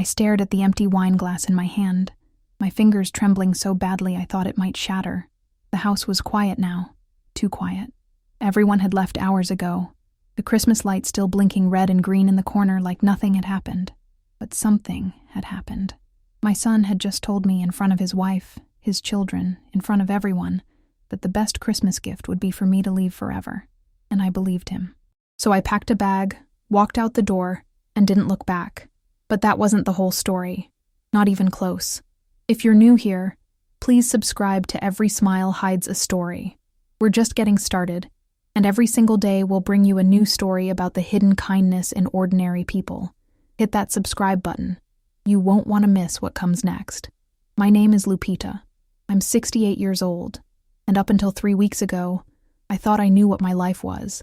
I stared at the empty wine glass in my hand, my fingers trembling so badly I thought it might shatter. The house was quiet now, too quiet. Everyone had left hours ago, the Christmas light still blinking red and green in the corner like nothing had happened. But something had happened. My son had just told me in front of his wife, his children, in front of everyone, that the best Christmas gift would be for me to leave forever. And I believed him. So I packed a bag, walked out the door, and didn't look back. But that wasn't the whole story. Not even close. If you're new here, please subscribe to Every Smile Hides a Story. We're just getting started, and every single day we'll bring you a new story about the hidden kindness in ordinary people. Hit that subscribe button. You won't want to miss what comes next. My name is Lupita. I'm 68 years old, and up until 3 weeks ago, I thought I knew what my life was.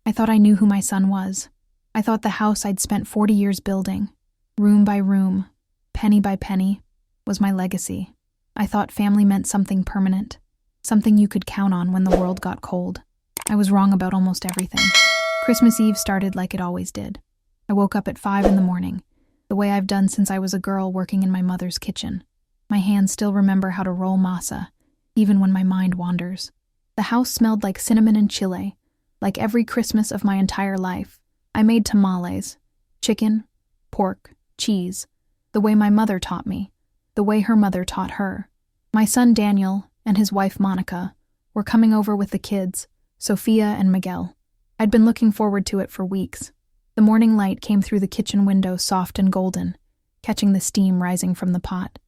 I thought I knew who my son was. I thought the house I'd spent 40 years building, room by room, penny by penny, was my legacy. I thought family meant something permanent, something you could count on when the world got cold. I was wrong about almost everything. Christmas Eve started like it always did. I woke up at 5 in the morning, the way I've done since I was a girl working in my mother's kitchen. My hands still remember how to roll masa, even when my mind wanders. The house smelled like cinnamon and chile, like every Christmas of my entire life. I made tamales, chicken, pork, cheese, the way my mother taught me, the way her mother taught her. My son Daniel and his wife Monica were coming over with the kids, Sophia and Miguel. I'd been looking forward to it for weeks. The morning light came through the kitchen window soft and golden, catching the steam rising from the pot.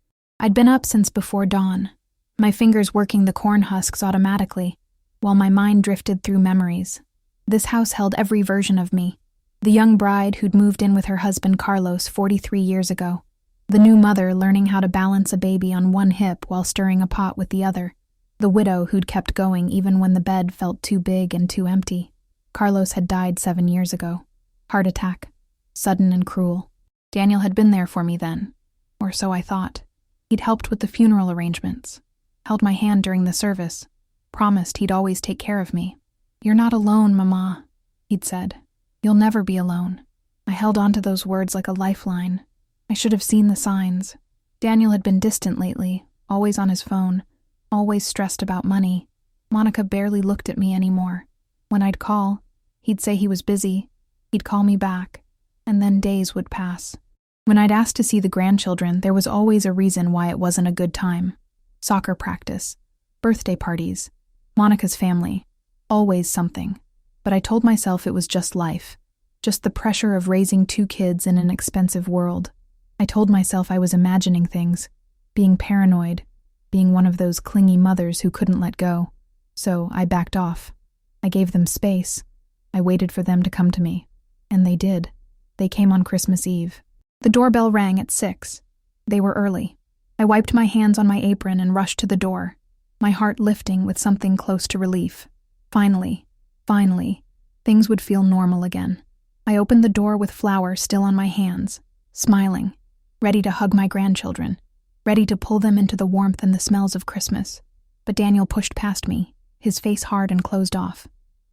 I'd been up since before dawn, my fingers working the corn husks automatically, while my mind drifted through memories. This house held every version of me. The young bride who'd moved in with her husband Carlos 43 years ago. The new mother learning how to balance a baby on one hip while stirring a pot with the other. The widow who'd kept going even when the bed felt too big and too empty. Carlos had died 7 years ago. Heart attack. Sudden and cruel. Daniel had been there for me then. Or so I thought. He'd helped with the funeral arrangements. Held my hand during the service. Promised he'd always take care of me. "You're not alone, Mama," he'd said. "You'll never be alone." I held on to those words like a lifeline. I should have seen the signs. Daniel had been distant lately, always on his phone, always stressed about money. Monica barely looked at me anymore. When I'd call, he'd say he was busy. He'd call me back, and then days would pass. When I'd asked to see the grandchildren, there was always a reason why it wasn't a good time. Soccer practice, birthday parties, Monica's family, always something. But I told myself it was just life, just the pressure of raising 2 kids in an expensive world. I told myself I was imagining things, being paranoid, being one of those clingy mothers who couldn't let go. So I backed off. I gave them space. I waited for them to come to me. And they did. They came on Christmas Eve. The doorbell rang at 6. They were early. I wiped my hands on my apron and rushed to the door, my heart lifting with something close to relief. Finally, things would feel normal again. I opened the door with flowers still on my hands, smiling, ready to hug my grandchildren, ready to pull them into the warmth and the smells of Christmas. But Daniel pushed past me, his face hard and closed off.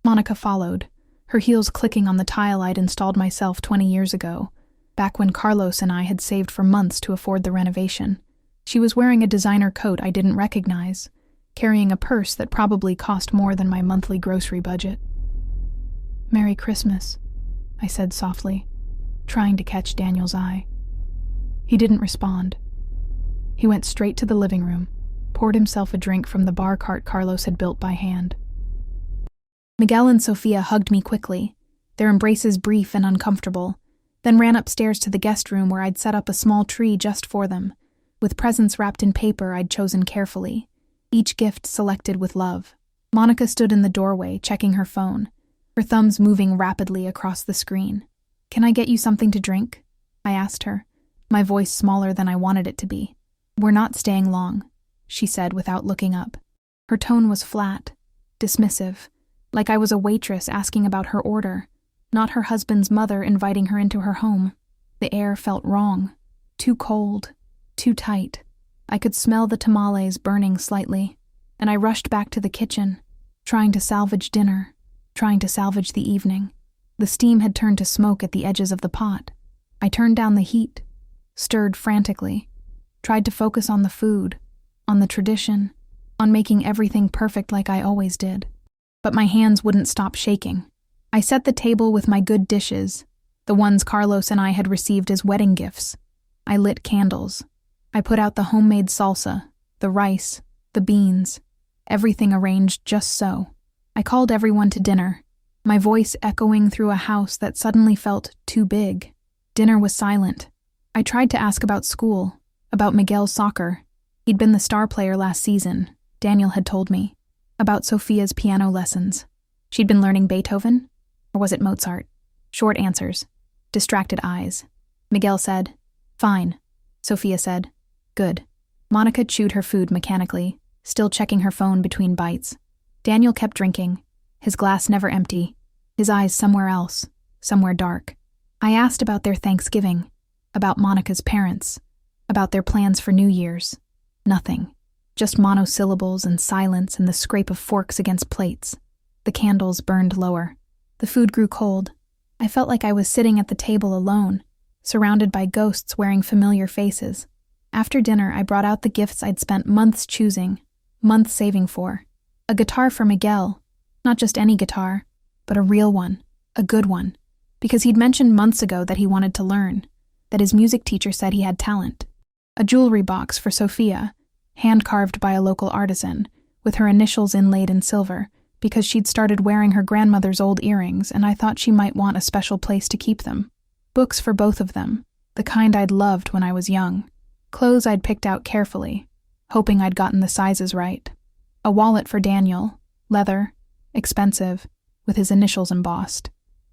Monica followed, her heels clicking on the tile I'd installed myself 20 years ago, back when Carlos and I had saved for months to afford the renovation. She was wearing a designer coat I didn't recognize, carrying a purse that probably cost more than my monthly grocery budget. "Merry Christmas," I said softly, trying to catch Daniel's eye. He didn't respond. He went straight to the living room, poured himself a drink from the bar cart Carlos had built by hand. Miguel and Sophia hugged me quickly, their embraces brief and uncomfortable, then ran upstairs to the guest room where I'd set up a small tree just for them, with presents wrapped in paper I'd chosen carefully, each gift selected with love. Monica stood in the doorway, checking her phone, her thumbs moving rapidly across the screen. "Can I get you something to drink?" I asked her, my voice smaller than I wanted it to be. "We're not staying long," she said without looking up. Her tone was flat, dismissive, like I was a waitress asking about her order, not her husband's mother inviting her into her home. The air felt wrong, too cold, too tight. I could smell the tamales burning slightly, and I rushed back to the kitchen, trying to salvage dinner, trying to salvage the evening. The steam had turned to smoke at the edges of the pot. I turned down the heat, stirred frantically, tried to focus on the food, on the tradition, on making everything perfect like I always did. But my hands wouldn't stop shaking. I set the table with my good dishes, the ones Carlos and I had received as wedding gifts. I lit candles. I put out the homemade salsa, the rice, the beans, everything arranged just so. I called everyone to dinner, my voice echoing through a house that suddenly felt too big. Dinner was silent. I tried to ask about school, about Miguel's soccer. He'd been the star player last season, Daniel had told me. About Sophia's piano lessons. She'd been learning Beethoven? Or was it Mozart? Short answers. Distracted eyes. Miguel said, "Fine." Sophia said, "Good." Monica chewed her food mechanically, still checking her phone between bites. Daniel kept drinking, his glass never empty, his eyes somewhere else, somewhere dark. I asked about their Thanksgiving, about Monica's parents, about their plans for New Year's. Nothing. Just monosyllables and silence and the scrape of forks against plates. The candles burned lower. The food grew cold. I felt like I was sitting at the table alone, surrounded by ghosts wearing familiar faces. After dinner, I brought out the gifts I'd spent months choosing, months saving for. A guitar for Miguel. Not just any guitar, but a real one, a good one. Because he'd mentioned months ago that he wanted to learn, that his music teacher said he had talent. A jewelry box for Sophia, hand-carved by a local artisan, with her initials inlaid in silver, because she'd started wearing her grandmother's old earrings and I thought she might want a special place to keep them. Books for both of them, the kind I'd loved when I was young. Clothes I'd picked out carefully, hoping I'd gotten the sizes right. A wallet for Daniel, leather, expensive, with his initials embossed.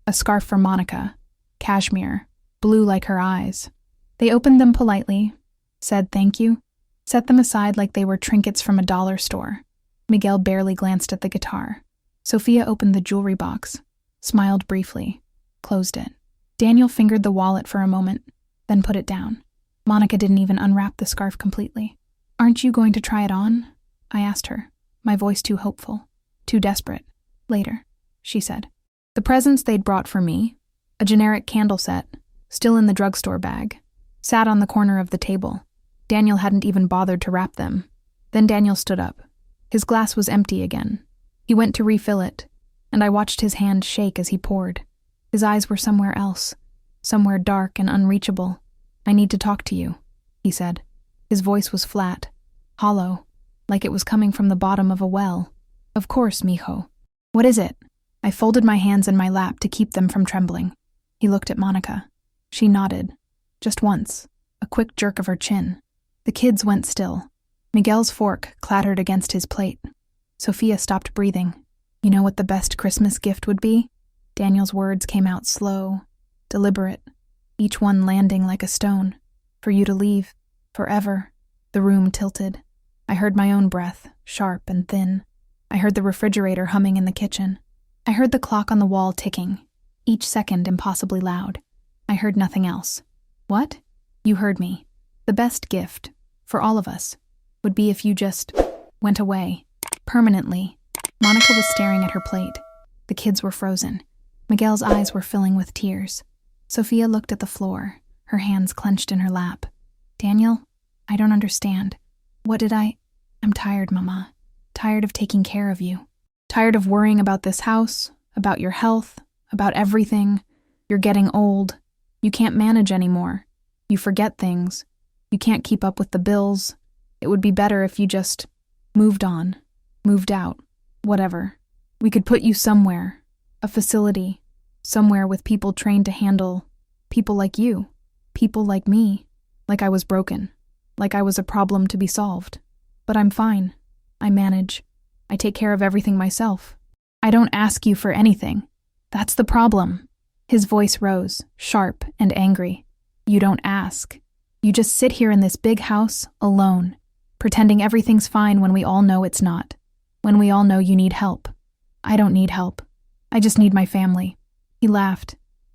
A scarf for Monica, cashmere, blue like her eyes. They opened them politely, said thank you, set them aside like they were trinkets from a dollar store. Miguel barely glanced at the guitar. Sophia opened the jewelry box, smiled briefly, closed it. Daniel fingered the wallet for a moment, then put it down. Monica didn't even unwrap the scarf completely. "Aren't you going to try it on?" I asked her, my voice too hopeful, too desperate. "Later," she said. The presents they'd brought for me, a generic candle set, still in the drugstore bag, sat on the corner of the table. Daniel hadn't even bothered to wrap them. Then Daniel stood up. His glass was empty again. He went to refill it, and I watched his hand shake as he poured. His eyes were somewhere else, somewhere dark and unreachable. "I need to talk to you," he said. His voice was flat, hollow, like it was coming from the bottom of a well. "Of course, mijo." "What is it?" I folded my hands in my lap to keep them from trembling. He looked at Monica. She nodded, just once, a quick jerk of her chin. The kids went still. Miguel's fork clattered against his plate. Sophia stopped breathing. "You know what the best Christmas gift would be?" Daniel's words came out slow, deliberate, each one landing like a stone. "For you to leave, forever." The room tilted. I heard my own breath, sharp and thin. I heard the refrigerator humming in the kitchen. I heard the clock on the wall ticking, each second impossibly loud. I heard nothing else. "What?" "You heard me. The best gift, for all of us, would be if you just went away, permanently." Monica was staring at her plate. The kids were frozen. Miguel's eyes were filling with tears. Sophia looked at the floor, her hands clenched in her lap. "Daniel, I don't understand. What did I'm tired, Mama. Tired of taking care of you. Tired of worrying about this house, about your health, about everything. You're getting old. You can't manage anymore. You forget things. You can't keep up with the bills. It would be better if you just moved on, moved out, whatever. We could put you somewhere, a facility, somewhere with people trained to handle people like you, people like me, like I was broken, like I was a problem to be solved. But I'm fine. I manage. I take care of everything myself. I don't ask you for anything. That's the problem." His voice rose, sharp and angry. "You don't ask. You just sit here in this big house, alone, pretending everything's fine when we all know it's not. When we all know you need help. I don't need help. I just need my family." He laughed,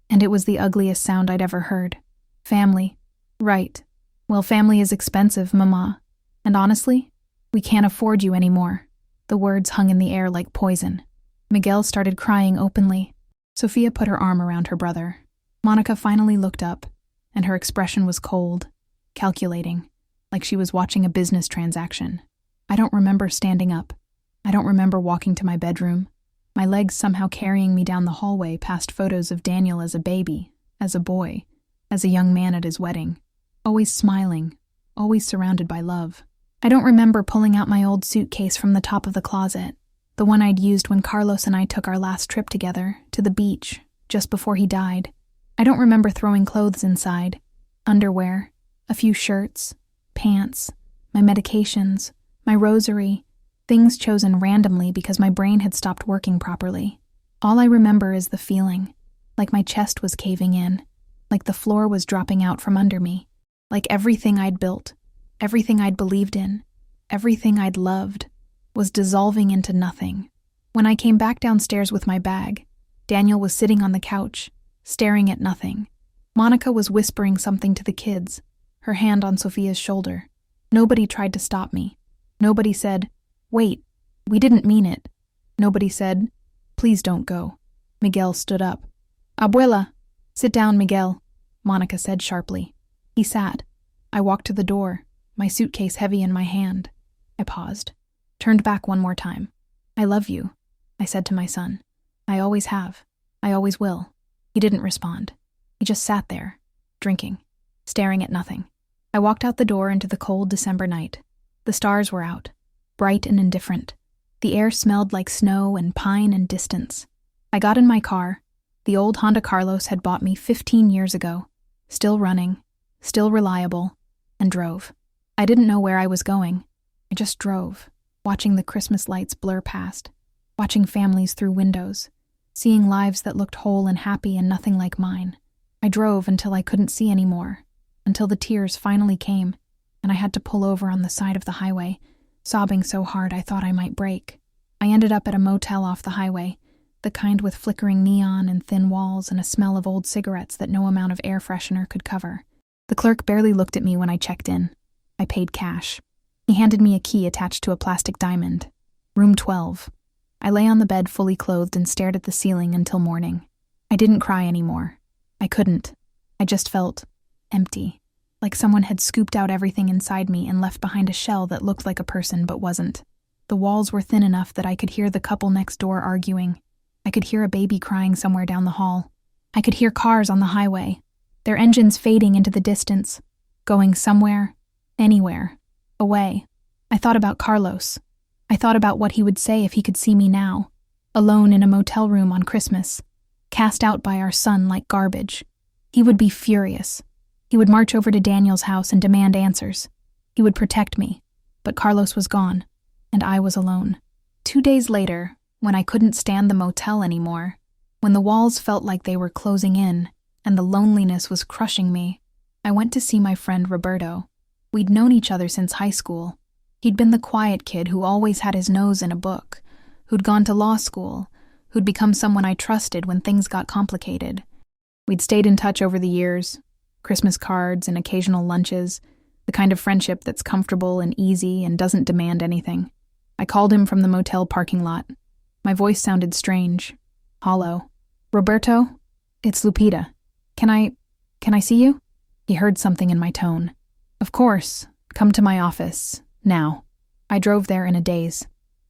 and it was the ugliest sound I'd ever heard. "Family. Right. Well, family is expensive, Mama. And honestly, we can't afford you anymore." The words hung in the air like poison. Miguel started crying openly. Sophia put her arm around her brother. Monica finally looked up, and her expression was cold, calculating, like she was watching a business transaction. I don't remember standing up. I don't remember walking to my bedroom, my legs somehow carrying me down the hallway past photos of Daniel as a baby, as a boy, as a young man at his wedding, always smiling, always surrounded by love. I don't remember pulling out my old suitcase from the top of the closet, the one I'd used when Carlos and I took our last trip together, to the beach, just before he died. I don't remember throwing clothes inside, underwear, a few shirts, pants, my medications, my rosary, things chosen randomly because my brain had stopped working properly. All I remember is the feeling, like my chest was caving in, like the floor was dropping out from under me, like everything I'd built, everything I'd believed in, everything I'd loved, was dissolving into nothing. When I came back downstairs with my bag, Daniel was sitting on the couch, staring at nothing. Monica was whispering something to the kids, her hand on Sophia's shoulder. Nobody tried to stop me. Nobody said, "Wait, we didn't mean it." Nobody said, "Please don't go." Miguel stood up. "Abuela." "Sit down, Miguel," Monica said sharply. He sat. I walked to the door, my suitcase heavy in my hand. I paused, turned back one more time. "I love you," I said to my son. "I always have. I always will." He didn't respond. He just sat there, drinking, staring at nothing. I walked out the door into the cold December night. The stars were out, bright and indifferent. The air smelled like snow and pine and distance. I got in my car. The old Honda Carlos had bought me 15 years ago, still running, still reliable, and drove. I didn't know where I was going. I just drove, watching the Christmas lights blur past, watching families through windows, seeing lives that looked whole and happy and nothing like mine. I drove until I couldn't see anymore, until the tears finally came, and I had to pull over on the side of the highway, sobbing so hard I thought I might break. I ended up at a motel off the highway, the kind with flickering neon and thin walls and a smell of old cigarettes that no amount of air freshener could cover. The clerk barely looked at me when I checked in. I paid cash. He handed me a key attached to a plastic diamond. Room 12. I lay on the bed fully clothed and stared at the ceiling until morning. I didn't cry anymore. I couldn't. I just felt empty, like someone had scooped out everything inside me and left behind a shell that looked like a person but wasn't. The walls were thin enough that I could hear the couple next door arguing. I could hear a baby crying somewhere down the hall. I could hear cars on the highway, their engines fading into the distance, going somewhere, anywhere, away. I thought about Carlos. I thought about what he would say if he could see me now, alone in a motel room on Christmas, cast out by our son like garbage. He would be furious. He would march over to Daniel's house and demand answers. He would protect me, but Carlos was gone, and I was alone. 2 days later, when I couldn't stand the motel anymore, when the walls felt like they were closing in and the loneliness was crushing me, I went to see my friend Roberto. We'd known each other since high school. He'd been the quiet kid who always had his nose in a book, who'd gone to law school, who'd become someone I trusted when things got complicated. We'd stayed in touch over the years, Christmas cards and occasional lunches, the kind of friendship that's comfortable and easy and doesn't demand anything. I called him from the motel parking lot. My voice sounded strange, hollow. "Roberto, it's Lupita. Can I see you?" He heard something in my tone. "Of course. Come to my office. Now." I drove there in a daze.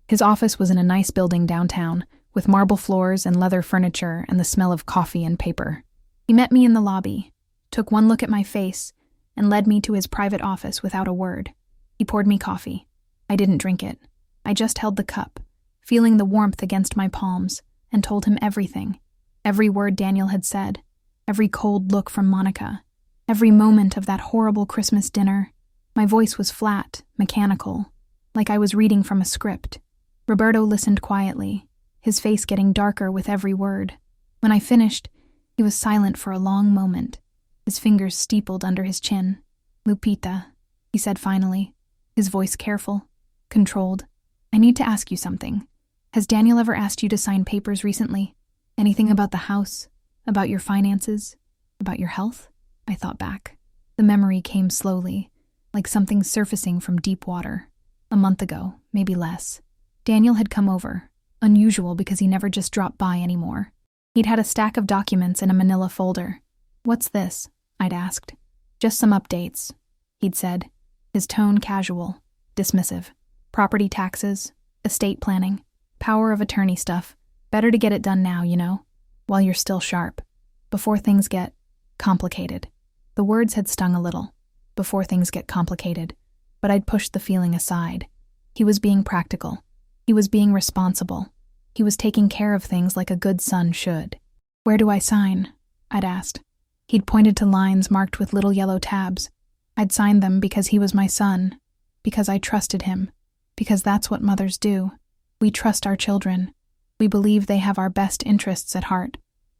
His office was in a nice building downtown, with marble floors and leather furniture and the smell of coffee and paper. He met me in the lobby, took one look at my face, and led me to his private office without a word. He poured me coffee. I didn't drink it. I just held the cup, feeling the warmth against my palms, and told him everything. Every word Daniel had said, every cold look from Monica, every moment of that horrible Christmas dinner. My voice was flat, mechanical, like I was reading from a script. Roberto listened quietly, his face getting darker with every word. When I finished, he was silent for a long moment, his fingers steepled under his chin. "Lupita," he said finally, his voice careful, controlled. "I need to ask you something. Has Daniel ever asked you to sign papers recently? Anything about the house? About your finances? About your health?" I thought back. The memory came slowly, like something surfacing from deep water. A month ago, maybe less. Daniel had come over, unusual because he never just dropped by anymore. He'd had a stack of documents in a manila folder. "What's this?" I'd asked. "Just some updates. he'd said, his tone casual, dismissive. Property taxes, estate planning, power of attorney stuff. Better to get it done now, while you're still sharp, before things get complicated. The words had stung a little, before things get complicated, but I'd pushed the feeling aside. He was being practical. He was being responsible. He was taking care of things like a good son should. "Where do I sign?" I'd asked. He'd pointed to lines marked with little yellow tabs. I'd signed them because he was my son, because I trusted him, because that's what mothers do. We trust our children. We believe they have our best interests at heart.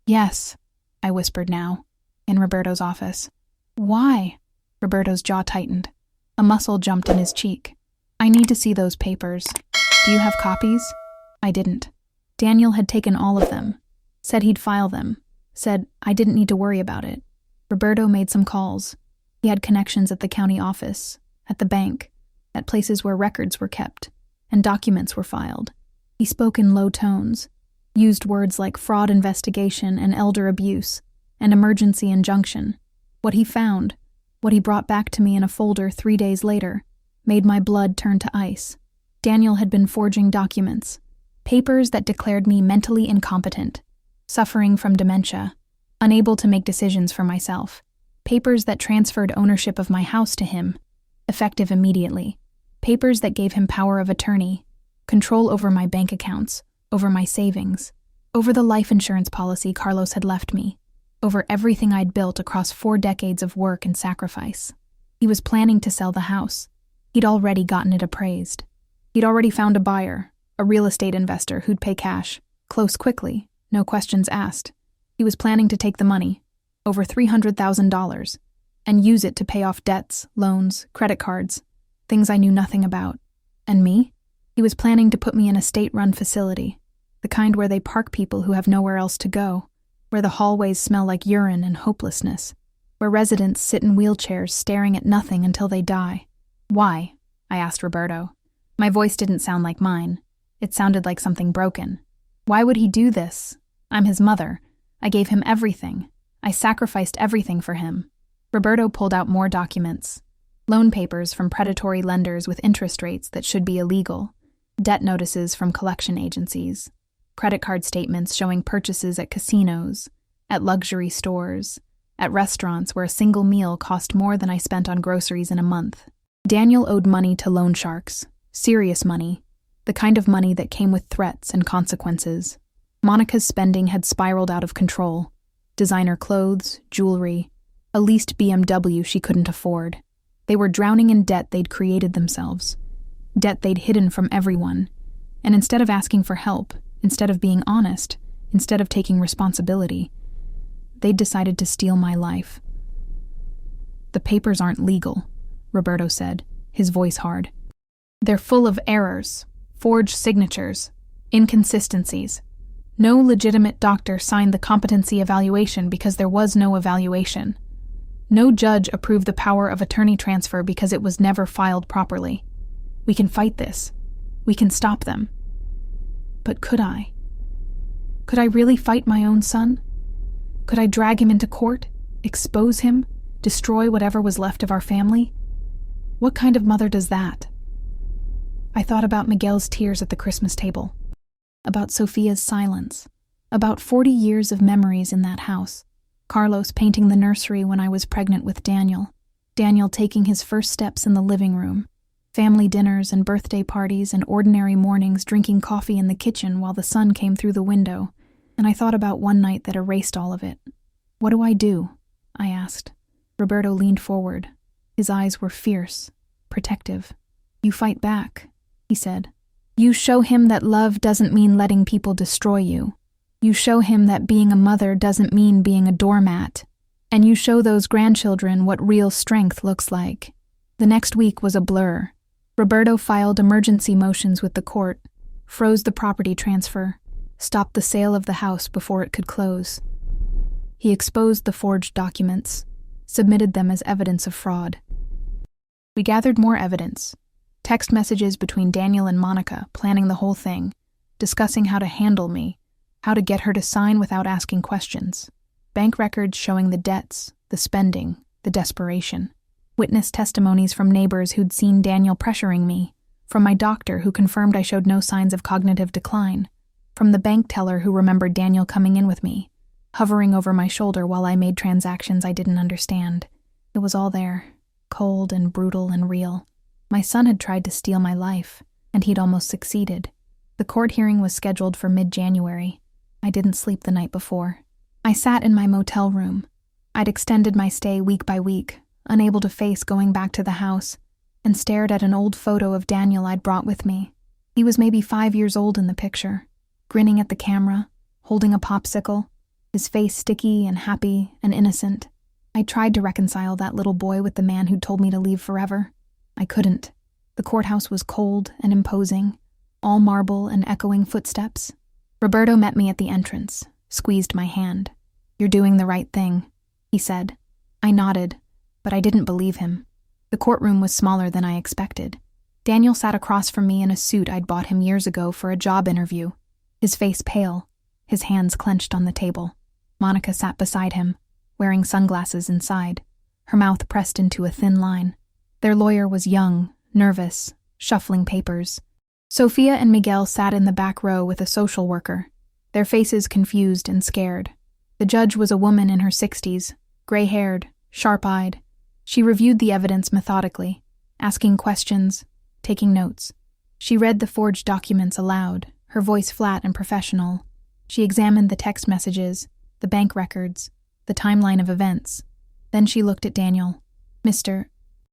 "Yes," I whispered now, in Roberto's office. "Why?" Roberto's jaw tightened. A muscle jumped in his cheek. "I need to see those papers. Do you have copies?" I didn't. Daniel had taken all of them, said he'd file them, said I didn't need to worry about it. Roberto made some calls. He had connections at the county office, at the bank, at places where records were kept, and documents were filed. He spoke in low tones, used words like fraud investigation and elder abuse, and emergency injunction. What he found, what he brought back to me in a folder 3 days later, made my blood turn to ice. Daniel had been forging documents, papers that declared me mentally incompetent, suffering from dementia, unable to make decisions for myself, papers that transferred ownership of my house to him, effective immediately, papers that gave him power of attorney, control over my bank accounts, over my savings, over the life insurance policy Carlos had left me, over everything I'd built across 4 decades of work and sacrifice. He was planning to sell the house. He'd already gotten it appraised. He'd already found a buyer, a real estate investor who'd pay cash, close quickly, no questions asked. He was planning to take the money, over $300,000, and use it to pay off debts, loans, credit cards, things I knew nothing about. And me? He was planning to put me in a state-run facility, the kind where they park people who have nowhere else to go, where the hallways smell like urine and hopelessness, where residents sit in wheelchairs staring at nothing until they die. "Why?" I asked Roberto. My voice didn't sound like mine. It sounded like something broken. Why would he do this? I'm his mother. I gave him everything. I sacrificed everything for him. Roberto pulled out more documents. Loan papers from predatory lenders with interest rates that should be illegal. Debt notices from collection agencies. Credit card statements showing purchases at casinos, at luxury stores, at restaurants where a single meal cost more than I spent on groceries in a month. Daniel owed money to loan sharks. Serious money. The kind of money that came with threats and consequences. Monica's spending had spiraled out of control. Designer clothes, jewelry, a leased BMW she couldn't afford. They were drowning in debt they'd created themselves. Debt they'd hidden from everyone. And instead of asking for help, instead of being honest, instead of taking responsibility, they'd decided to steal my life. "The papers aren't legal," Roberto said, his voice hard. "They're full of errors, forged signatures, inconsistencies. No legitimate doctor signed the competency evaluation because there was no evaluation. No judge approved the power of attorney transfer because it was never filed properly. We can fight this. We can stop them." But could I? Could I really fight my own son? Could I drag him into court, expose him, destroy whatever was left of our family? What kind of mother does that? I thought about Miguel's tears at the Christmas table, about Sophia's silence, about 40 years of memories in that house. Carlos painting the nursery when I was pregnant with Daniel, Daniel taking his first steps in the living room, family dinners and birthday parties and ordinary mornings drinking coffee in the kitchen while the sun came through the window, and I thought about one night that erased all of it. "What do I do?" I asked. Roberto leaned forward. His eyes were fierce, protective. "You fight back," he said. "You show him that love doesn't mean letting people destroy you. You show him that being a mother doesn't mean being a doormat. And you show those grandchildren what real strength looks like." The next week was a blur. Roberto filed emergency motions with the court, froze the property transfer, stopped the sale of the house before it could close. He exposed the forged documents, submitted them as evidence of fraud. We gathered more evidence. Text messages between Daniel and Monica planning the whole thing, discussing how to handle me, how to get her to sign without asking questions. Bank records showing the debts, the spending, the desperation. Witness testimonies from neighbors who'd seen Daniel pressuring me, from my doctor who confirmed I showed no signs of cognitive decline, from the bank teller who remembered Daniel coming in with me, hovering over my shoulder while I made transactions I didn't understand. It was all there, cold and brutal and real. My son had tried to steal my life, and he'd almost succeeded. The court hearing was scheduled for mid-January. I didn't sleep the night before. I sat in my motel room. I'd extended my stay week by week, unable to face going back to the house, and stared at an old photo of Daniel I'd brought with me. He was maybe 5 years old in the picture, grinning at the camera, holding a popsicle, his face sticky and happy and innocent. I tried to reconcile that little boy with the man who'd told me to leave forever. I couldn't. The courthouse was cold and imposing, all marble and echoing footsteps. Roberto met me at the entrance, squeezed my hand. "You're doing the right thing," he said. I nodded, but I didn't believe him. The courtroom was smaller than I expected. Daniel sat across from me in a suit I'd bought him years ago for a job interview, his face pale, his hands clenched on the table. Monica sat beside him, wearing sunglasses inside, her mouth pressed into a thin line. Their lawyer was young, nervous, shuffling papers. Sophia and Miguel sat in the back row with a social worker, their faces confused and scared. The judge was a woman in her 60s, gray-haired, sharp-eyed. She reviewed the evidence methodically, asking questions, taking notes. She read the forged documents aloud, her voice flat and professional. She examined the text messages, the bank records, the timeline of events. Then she looked at Daniel. "Mr.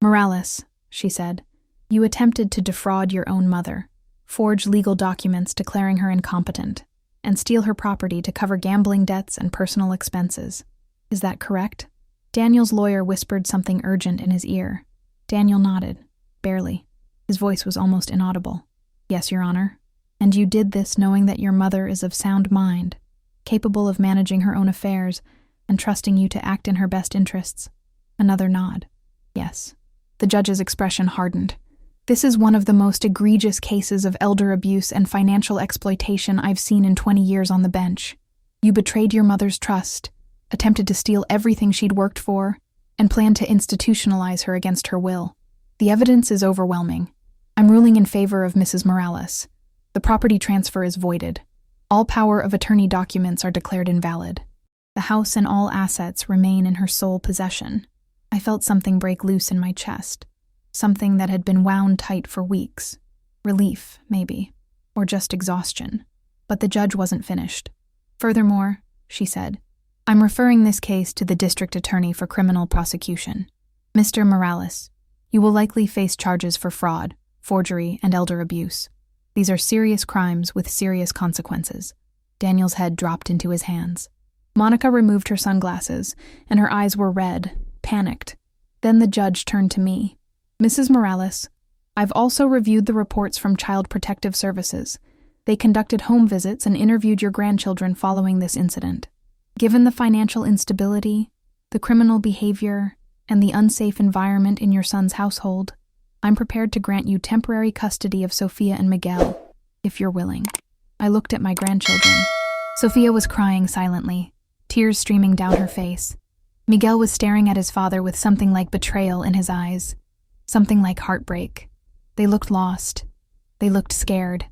Morales," she said, "you attempted to defraud your own mother, forge legal documents declaring her incompetent, and steal her property to cover gambling debts and personal expenses. Is that correct?" Daniel's lawyer whispered something urgent in his ear. Daniel nodded, barely. His voice was almost inaudible. "Yes, Your Honor. And you did this knowing that your mother is of sound mind, capable of managing her own affairs, and trusting you to act in her best interests." Another nod. "Yes." The judge's expression hardened. "This is one of the most egregious cases of elder abuse and financial exploitation I've seen in 20 years on the bench. You betrayed your mother's trust, attempted to steal everything she'd worked for, and planned to institutionalize her against her will. The evidence is overwhelming. I'm ruling in favor of Mrs. Morales. The property transfer is voided. All power of attorney documents are declared invalid. The house and all assets remain in her sole possession." I felt something break loose in my chest, something that had been wound tight for weeks. Relief, maybe, or just exhaustion. But the judge wasn't finished. "Furthermore," she said, "I'm referring this case to the district attorney for criminal prosecution. Mr. Morales, you will likely face charges for fraud, forgery, and elder abuse. These are serious crimes with serious consequences." Daniel's head dropped into his hands. Monica removed her sunglasses, and her eyes were red, panicked. Then the judge turned to me. "Mrs. Morales, I've also reviewed the reports from Child Protective Services. They conducted home visits and interviewed your grandchildren following this incident. Given the financial instability, the criminal behavior, and the unsafe environment in your son's household, I'm prepared to grant you temporary custody of Sophia and Miguel, if you're willing." I looked at my grandchildren. Sophia was crying silently, tears streaming down her face. Miguel was staring at his father with something like betrayal in his eyes, something like heartbreak. They looked lost. They looked scared.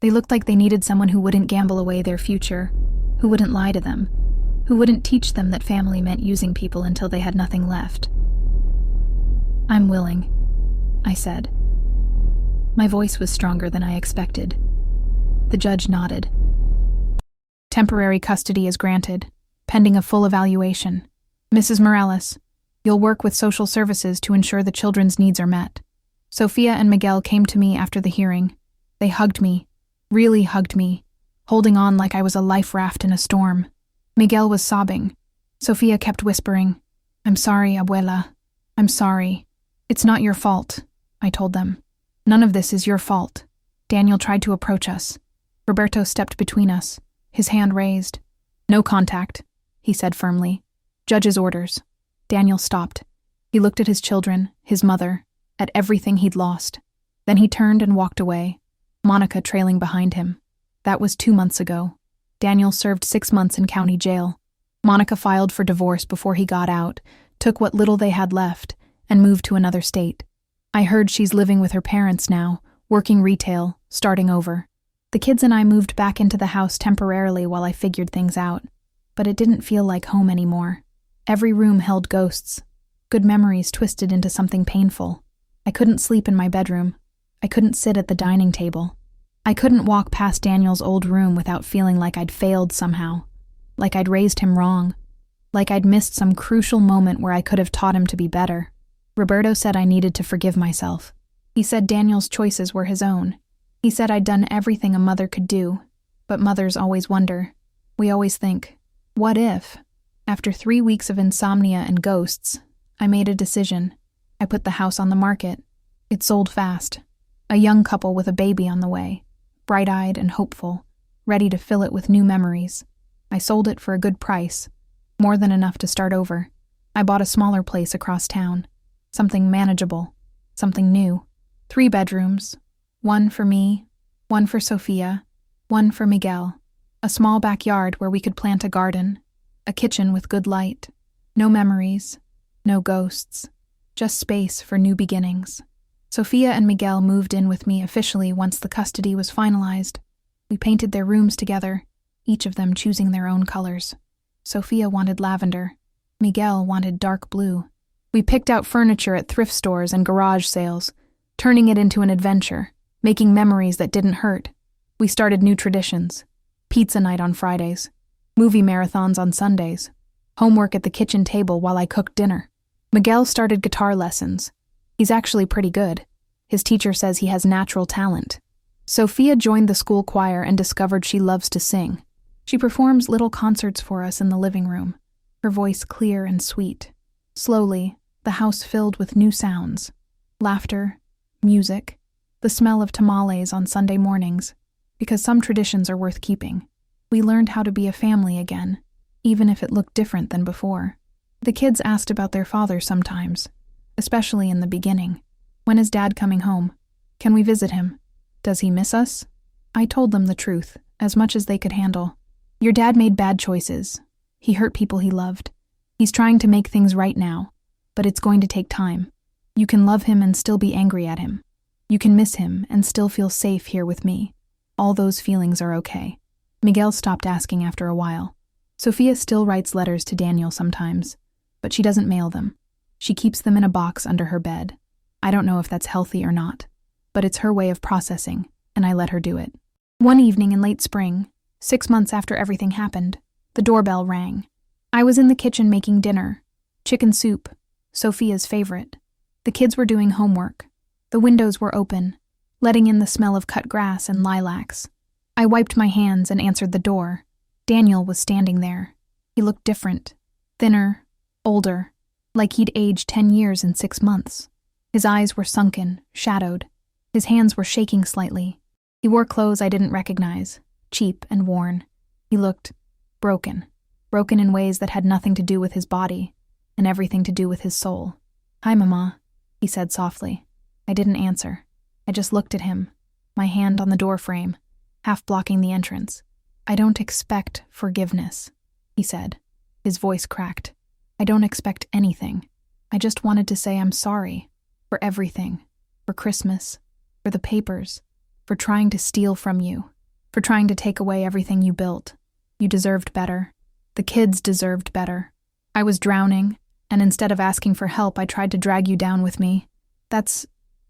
They looked like they needed someone who wouldn't gamble away their future, who wouldn't lie to them, who wouldn't teach them that family meant using people until they had nothing left. "I'm willing," I said. My voice was stronger than I expected. The judge nodded. "Temporary custody is granted, pending a full evaluation. Mrs. Morales, you'll work with social services to ensure the children's needs are met." Sophia and Miguel came to me after the hearing. They hugged me, really hugged me, holding on like I was a life raft in a storm. Miguel was sobbing. Sophia kept whispering, "I'm sorry, abuela. I'm sorry. It's not your fault," I told them. "None of this is your fault." Daniel tried to approach us. Roberto stepped between us, his hand raised. "No contact," he said firmly. "Judge's orders." Daniel stopped. He looked at his children, his mother, at everything he'd lost. Then he turned and walked away, Monica trailing behind him. That was 2 months ago. Daniel served 6 months in county jail. Monica filed for divorce before he got out, took what little they had left, and moved to another state. I heard she's living with her parents now, working retail, starting over. The kids and I moved back into the house temporarily while I figured things out, but it didn't feel like home anymore. Every room held ghosts, good memories twisted into something painful. I couldn't sleep in my bedroom. I couldn't sit at the dining table. I couldn't walk past Daniel's old room without feeling like I'd failed somehow, like I'd raised him wrong, like I'd missed some crucial moment where I could have taught him to be better. Roberto said I needed to forgive myself. He said Daniel's choices were his own. He said I'd done everything a mother could do, but mothers always wonder. We always think, what if? After 3 weeks of insomnia and ghosts, I made a decision. I put the house on the market. It sold fast. A young couple with a baby on the way, bright-eyed and hopeful, ready to fill it with new memories. I sold it for a good price, more than enough to start over. I bought a smaller place across town, something manageable, something new. 3 bedrooms, 1 for me, 1 for Sophia, 1 for Miguel. A small backyard where we could plant a garden, a kitchen with good light. No memories, no ghosts, just space for new beginnings. Sophia and Miguel moved in with me officially once the custody was finalized. We painted their rooms together, each of them choosing their own colors. Sophia wanted lavender. Miguel wanted dark blue. We picked out furniture at thrift stores and garage sales, turning it into an adventure, making memories that didn't hurt. We started new traditions. Pizza night on Fridays, movie marathons on Sundays, homework at the kitchen table while I cooked dinner. Miguel started guitar lessons. He's actually pretty good. His teacher says he has natural talent. Sophia joined the school choir and discovered she loves to sing. She performs little concerts for us in the living room, her voice clear and sweet. Slowly, the house filled with new sounds. Laughter, music, the smell of tamales on Sunday mornings, because some traditions are worth keeping. We learned how to be a family again, even if it looked different than before. The kids asked about their father sometimes, especially in the beginning. When is Dad coming home? Can we visit him? Does he miss us? I told them the truth, as much as they could handle. Your dad made bad choices. He hurt people he loved. He's trying to make things right now, but it's going to take time. You can love him and still be angry at him. You can miss him and still feel safe here with me. All those feelings are okay. Miguel stopped asking after a while. Sophia still writes letters to Daniel sometimes, but she doesn't mail them. She keeps them in a box under her bed. I don't know if that's healthy or not, but it's her way of processing, and I let her do it. One evening in late spring, 6 months after everything happened, the doorbell rang. I was in the kitchen making dinner, chicken soup, Sophia's favorite. The kids were doing homework. The windows were open, letting in the smell of cut grass and lilacs. I wiped my hands and answered the door. Daniel was standing there. He looked different, thinner, older, like he'd aged 10 years in 6 months. His eyes were sunken, shadowed. His hands were shaking slightly. He wore clothes I didn't recognize, cheap and worn. He looked broken in ways that had nothing to do with his body and everything to do with his soul. "Hi, Mama," he said softly. I didn't answer. I just looked at him, my hand on the doorframe, half blocking the entrance. "I don't expect forgiveness," he said. His voice cracked. "I don't expect anything. I just wanted to say I'm sorry for everything, for Christmas, for the papers, for trying to steal from you, for trying to take away everything you built. You deserved better. The kids deserved better. I was drowning, and instead of asking for help, I tried to drag you down with me. That's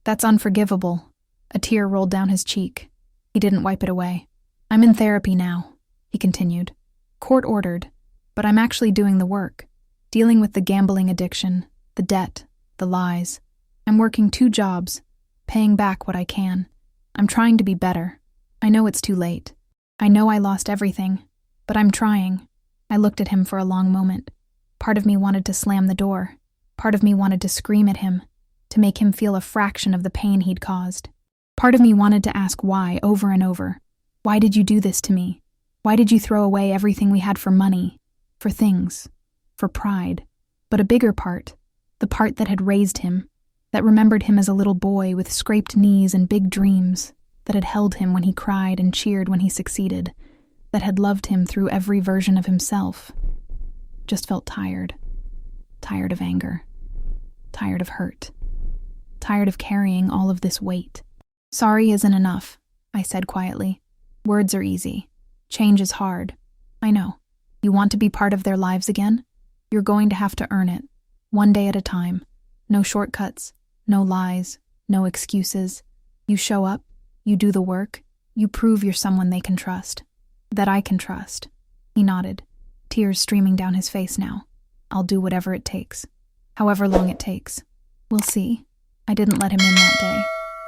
unforgivable." A tear rolled down his cheek. He didn't wipe it away. "I'm in therapy now," he continued. "Court-ordered, but I'm actually doing the work, dealing with the gambling addiction, the debt, the lies. I'm working 2 jobs, paying back what I can. I'm trying to be better. I know it's too late. I know I lost everything, but I'm trying." I looked at him for a long moment. Part of me wanted to slam the door. Part of me wanted to scream at him, to make him feel a fraction of the pain he'd caused. Part of me wanted to ask why over and over. Why did you do this to me? Why did you throw away everything we had for money, for things, for pride? But a bigger part, the part that had raised him, that remembered him as a little boy with scraped knees and big dreams, that had held him when he cried and cheered when he succeeded, that had loved him through every version of himself, just felt tired of anger. tired of hurt, tired of carrying all of this weight. Sorry isn't enough, I said quietly. Words are easy. Change is hard. I know. You want to be part of their lives again? You're going to have to earn it, one day at a time. No shortcuts, no lies, no excuses. You show up, you do the work, you prove you're someone they can trust. That I can trust. He nodded, tears streaming down his face now. I'll do whatever it takes. However long it takes. We'll see. I didn't let him in that day,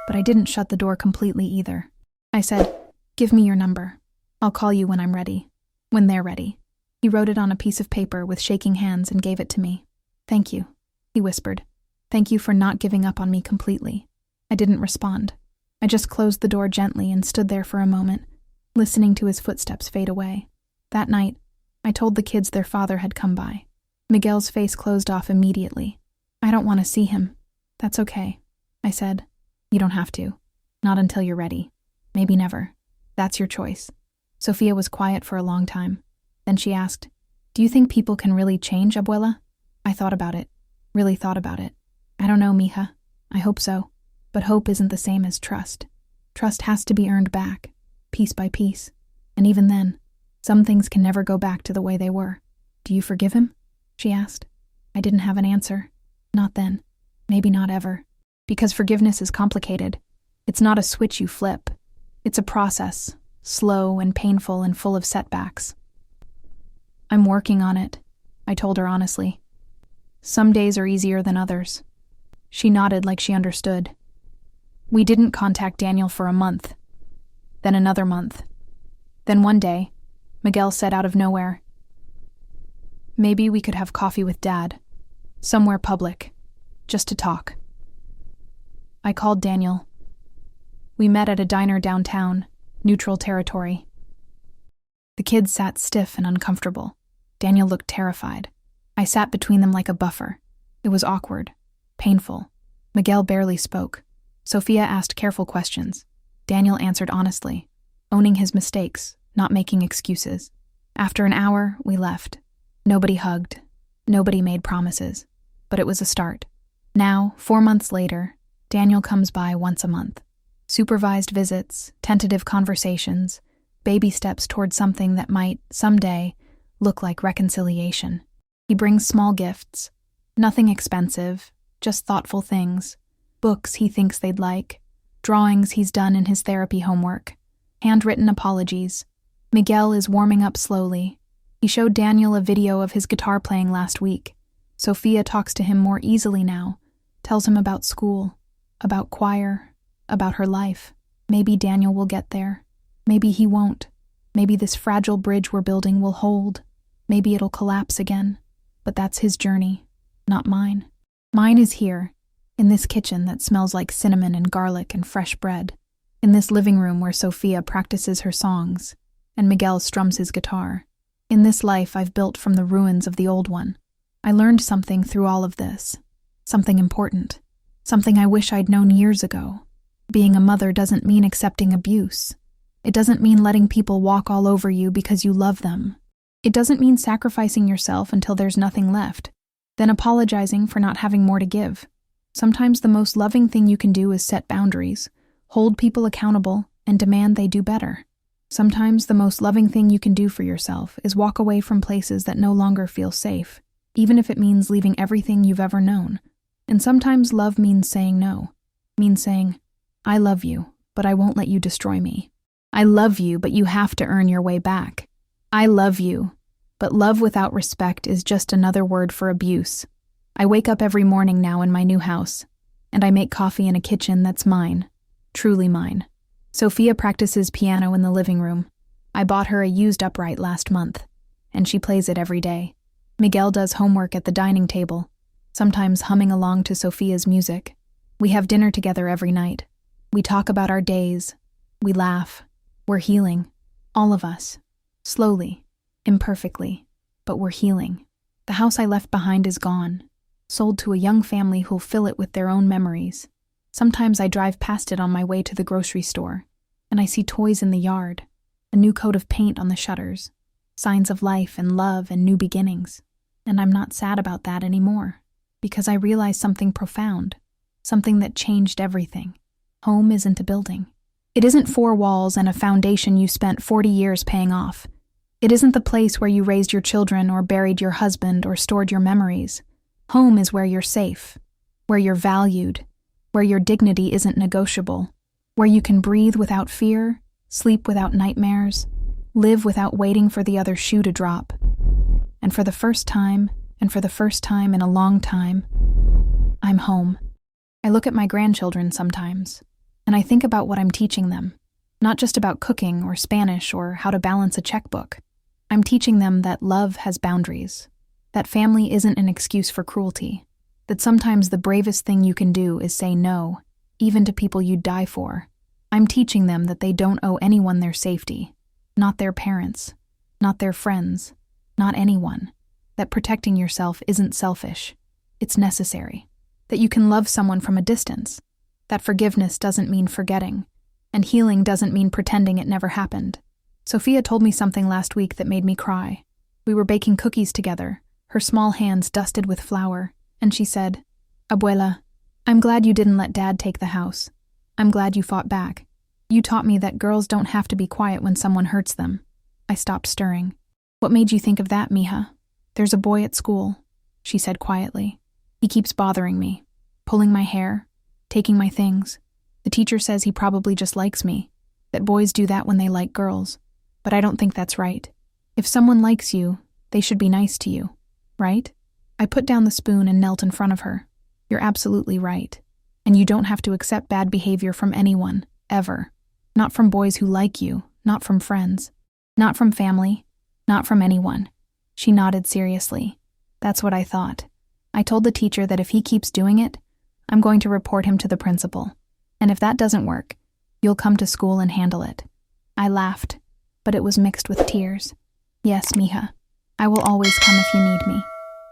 but I didn't shut the door completely either. I said, give me your number. I'll call you when I'm ready. When they're ready. He wrote it on a piece of paper with shaking hands and gave it to me. Thank you, he whispered. Thank you for not giving up on me completely. I didn't respond. I just closed the door gently and stood there for a moment, listening to his footsteps fade away. That night, I told the kids their father had come by. Miguel's face closed off immediately. I don't want to see him. That's okay, I said. You don't have to. Not until you're ready. Maybe never. That's your choice. Sophia was quiet for a long time. Then she asked, do you think people can really change, Abuela? I thought about it. Really thought about it. I don't know, mija. I hope so. But hope isn't the same as trust. Trust has to be earned back, piece by piece. And even then, some things can never go back to the way they were. Do you forgive him? She asked. I didn't have an answer. Not then. Maybe not ever. Because forgiveness is complicated. It's not a switch you flip. It's a process, slow and painful and full of setbacks. I'm working on it, I told her honestly. Some days are easier than others. She nodded like she understood. We didn't contact Daniel for a month. Then another month. Then one day, Miguel said out of nowhere, maybe we could have coffee with Dad. Somewhere public. Just to talk. I called Daniel. We met at a diner downtown, neutral territory. The kids sat stiff and uncomfortable. Daniel looked terrified. I sat between them like a buffer. It was awkward, painful. Miguel barely spoke. Sophia asked careful questions. Daniel answered honestly, owning his mistakes, not making excuses. After an hour, we left. Nobody hugged. Nobody made promises. But it was a start. Now, 4 months later, Daniel comes by once a month. Supervised visits, tentative conversations, baby steps toward something that might, someday, look like reconciliation. He brings small gifts. Nothing expensive, just thoughtful things. Books he thinks they'd like. Drawings he's done in his therapy homework. Handwritten apologies. Miguel is warming up slowly. He showed Daniel a video of his guitar playing last week. Sophia talks to him more easily now, tells him about school, about choir, about her life. Maybe Daniel will get there. Maybe he won't. Maybe this fragile bridge we're building will hold. Maybe it'll collapse again. But that's his journey, not mine. Mine is here, in this kitchen that smells like cinnamon and garlic and fresh bread, in this living room where Sophia practices her songs, and Miguel strums his guitar. In this life I've built from the ruins of the old one. I learned something through all of this. Something important. Something I wish I'd known years ago. Being a mother doesn't mean accepting abuse. It doesn't mean letting people walk all over you because you love them. It doesn't mean sacrificing yourself until there's nothing left, then apologizing for not having more to give. Sometimes the most loving thing you can do is set boundaries, hold people accountable, and demand they do better. Sometimes the most loving thing you can do for yourself is walk away from places that no longer feel safe, even if it means leaving everything you've ever known. And sometimes love means saying no. Means saying, I love you, but I won't let you destroy me. I love you, but you have to earn your way back. I love you, but love without respect is just another word for abuse. I wake up every morning now in my new house, and I make coffee in a kitchen that's mine, truly mine. Sophia practices piano in the living room. I bought her a used upright last month, and she plays it every day. Miguel does homework at the dining table, sometimes humming along to Sophia's music. We have dinner together every night. We talk about our days. We laugh. We're healing. All of us. Slowly. Imperfectly. But we're healing. The house I left behind is gone. Sold to a young family who'll fill it with their own memories. Sometimes I drive past it on my way to the grocery store, and I see toys in the yard, a new coat of paint on the shutters, signs of life and love and new beginnings. And I'm not sad about that anymore. because I realized something profound, something that changed everything. Home isn't a building. It isn't 4 walls and a foundation you spent 40 years paying off. It isn't the place where you raised your children or buried your husband or stored your memories. Home is where you're safe, where you're valued, where your dignity isn't negotiable, where you can breathe without fear, sleep without nightmares, live without waiting for the other shoe to drop. And for the first time in a long time, I'm home. I look at my grandchildren sometimes, and I think about what I'm teaching them, not just about cooking or Spanish or how to balance a checkbook. I'm teaching them that love has boundaries, that family isn't an excuse for cruelty, that sometimes the bravest thing you can do is say no, even to people you'd die for. I'm teaching them that they don't owe anyone their safety, not their parents, not their friends, not anyone, that protecting yourself isn't selfish, it's necessary, that you can love someone from a distance, that forgiveness doesn't mean forgetting, and healing doesn't mean pretending it never happened. Sophia told me something last week that made me cry. We were baking cookies together, her small hands dusted with flour, and she said, "Abuela, I'm glad you didn't let Dad take the house. I'm glad you fought back. You taught me that girls don't have to be quiet when someone hurts them." I stopped stirring. "What made you think of that, mija?" "There's a boy at school," she said quietly. "He keeps bothering me, pulling my hair, taking my things. The teacher says he probably just likes me, that boys do that when they like girls. But I don't think that's right. If someone likes you, they should be nice to you, right?" I put down the spoon and knelt in front of her. "You're absolutely right. And you don't have to accept bad behavior from anyone, ever. Not from boys who like you, not from friends, not from family, not from anyone." She nodded seriously. "That's what I thought. I told the teacher that if he keeps doing it, I'm going to report him to the principal. And if that doesn't work, you'll come to school and handle it." I laughed, but it was mixed with tears. "Yes, mija. I will always come if you need me.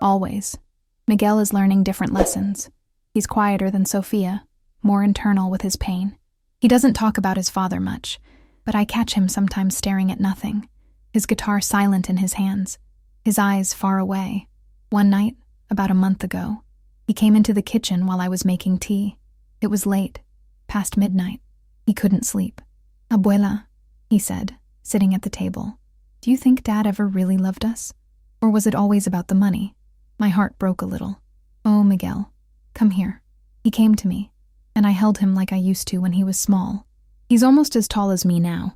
Always." Miguel is learning different lessons. He's quieter than Sophia, more internal with his pain. He doesn't talk about his father much, but I catch him sometimes staring at nothing, his guitar silent in his hands, his eyes far away. One night, about a month ago, he came into the kitchen while I was making tea. It was late, past midnight. He couldn't sleep. "Abuela," he said, sitting at the table, "do you think Dad ever really loved us? Or was it always about the money?" My heart broke a little. "Oh, Miguel, come here." He came to me, and I held him like I used to when he was small. He's almost as tall as me now,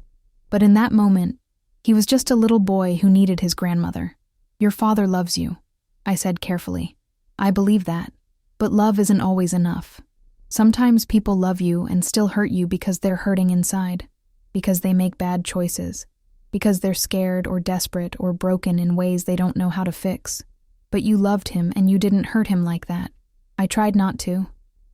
but in that moment, he was just a little boy who needed his grandmother. "Your father loves you," I said carefully. "I believe that, but love isn't always enough. Sometimes people love you and still hurt you because they're hurting inside, because they make bad choices, because they're scared or desperate or broken in ways they don't know how to fix. But you loved him and you didn't hurt him like that. I tried not to,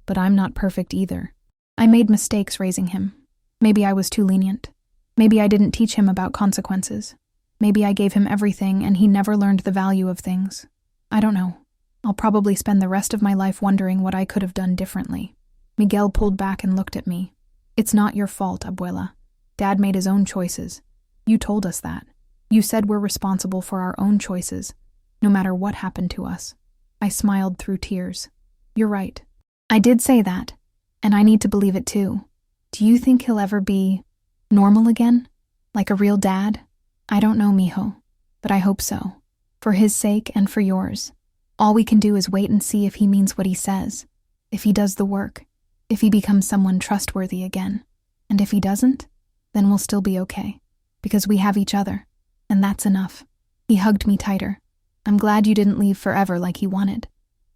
but I'm not perfect either. I made mistakes raising him. Maybe I was too lenient. Maybe I didn't teach him about consequences. Maybe I gave him everything and he never learned the value of things. I don't know. I'll probably spend the rest of my life wondering what I could have done differently." Miguel pulled back and looked at me. "It's not your fault, Abuela. Dad made his own choices. You told us that. You said we're responsible for our own choices, no matter what happened to us." I smiled through tears. "You're right. I did say that, and I need to believe it too. Do you think he'll ever be normal again? Like a real dad? I don't know, mijo, but I hope so. For his sake and for yours. All we can do is wait and see if he means what he says, if he does the work, if he becomes someone trustworthy again. And if he doesn't, then we'll still be okay, because we have each other, and that's enough." He hugged me tighter. "I'm glad you didn't leave forever like he wanted.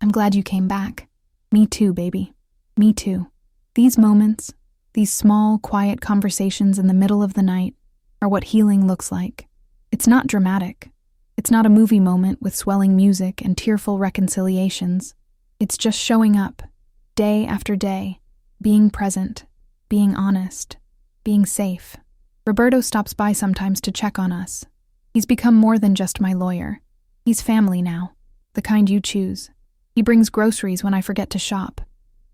I'm glad you came back. Me too, baby. Me too." These moments, these small, quiet conversations in the middle of the night, are what healing looks like. It's not dramatic. It's not a movie moment with swelling music and tearful reconciliations. It's just showing up, day after day, being present, being honest, being safe. Roberto stops by sometimes to check on us. He's become more than just my lawyer. He's family now, the kind you choose. He brings groceries when I forget to shop.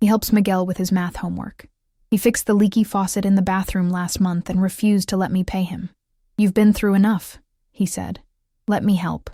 He helps Miguel with his math homework. He fixed the leaky faucet in the bathroom last month and refused to let me pay him. "You've been through enough," he said. "Let me help.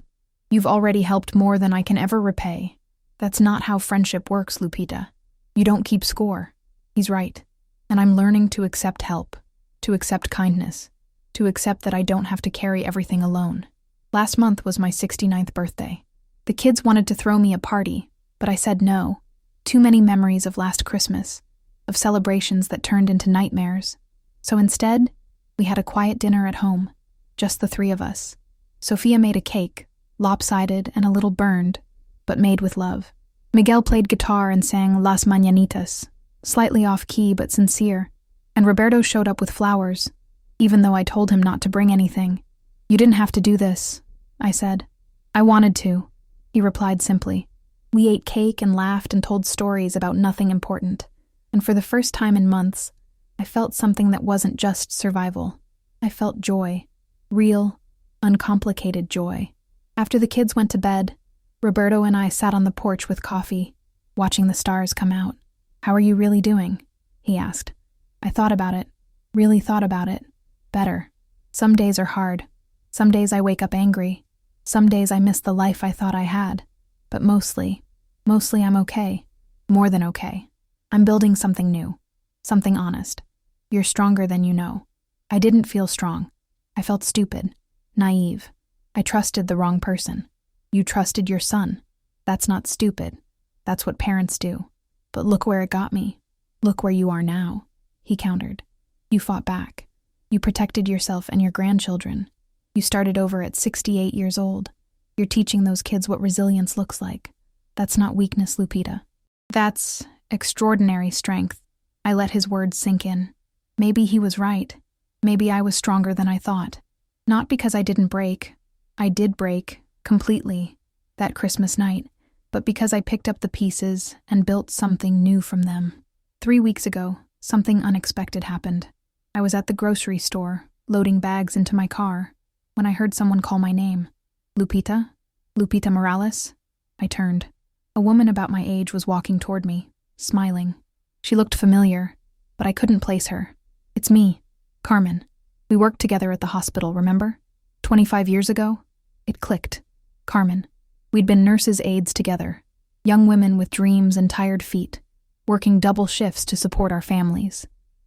You've already helped more than I can ever repay." That's not how friendship works, Lupita. You don't keep score. He's right. And I'm learning to accept help, to accept kindness, to accept that I don't have to carry everything alone. Last month was my 69th birthday. The kids wanted to throw me a party, but I said no. Too many memories of last Christmas, of celebrations that turned into nightmares. So instead, we had a quiet dinner at home, just the three of us. Sophia made a cake, lopsided and a little burned, but made with love. Miguel played guitar and sang Las Mañanitas, slightly off-key but sincere, and Roberto showed up with flowers, even though I told him not to bring anything. You didn't have to do this, I said. I wanted to, he replied simply. We ate cake and laughed and told stories about nothing important, and for the first time in months, I felt something that wasn't just survival. I felt joy, real, uncomplicated joy. After the kids went to bed, Roberto and I sat on the porch with coffee, watching the stars come out. How are you really doing? He asked. I thought about it, really thought about it. Better. Some days are hard. Some days I wake up angry. Some days I miss the life I thought I had. But mostly I'm okay. More than okay. I'm building something new. Something honest. You're stronger than you know. I didn't feel strong. I felt stupid. Naive. I trusted the wrong person. You trusted your son. That's not stupid. That's what parents do. But look where it got me. Look where you are now, he countered. You fought back. You protected yourself and your grandchildren. You started over at 68 years old. You're teaching those kids what resilience looks like. That's not weakness, Lupita. That's extraordinary strength. I let his words sink in. Maybe he was right. Maybe I was stronger than I thought. Not because I didn't break. I did break, completely, that Christmas night, but because I picked up the pieces and built something new from them. 3 weeks ago, something unexpected happened. I was at the grocery store, loading bags into my car, when I heard someone call my name. Lupita? Lupita Morales? I turned. A woman about my age was walking toward me, smiling. She looked familiar, but I couldn't place her. It's me, Carmen. We worked together at the hospital, remember? 25 years ago? It clicked. Carmen. We'd been nurses' aides together, young women with dreams and tired feet, working double shifts to support our families.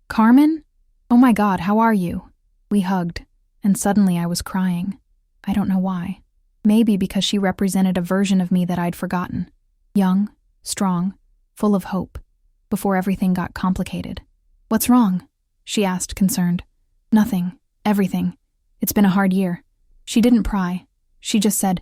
Carmen? Oh my God, how are you? We hugged, and suddenly I was crying. I don't know why. Maybe because she represented a version of me that I'd forgotten. Young, strong, full of hope, before everything got complicated. What's wrong? She asked, concerned. Nothing. Everything. It's been a hard year. She didn't pry. She just said,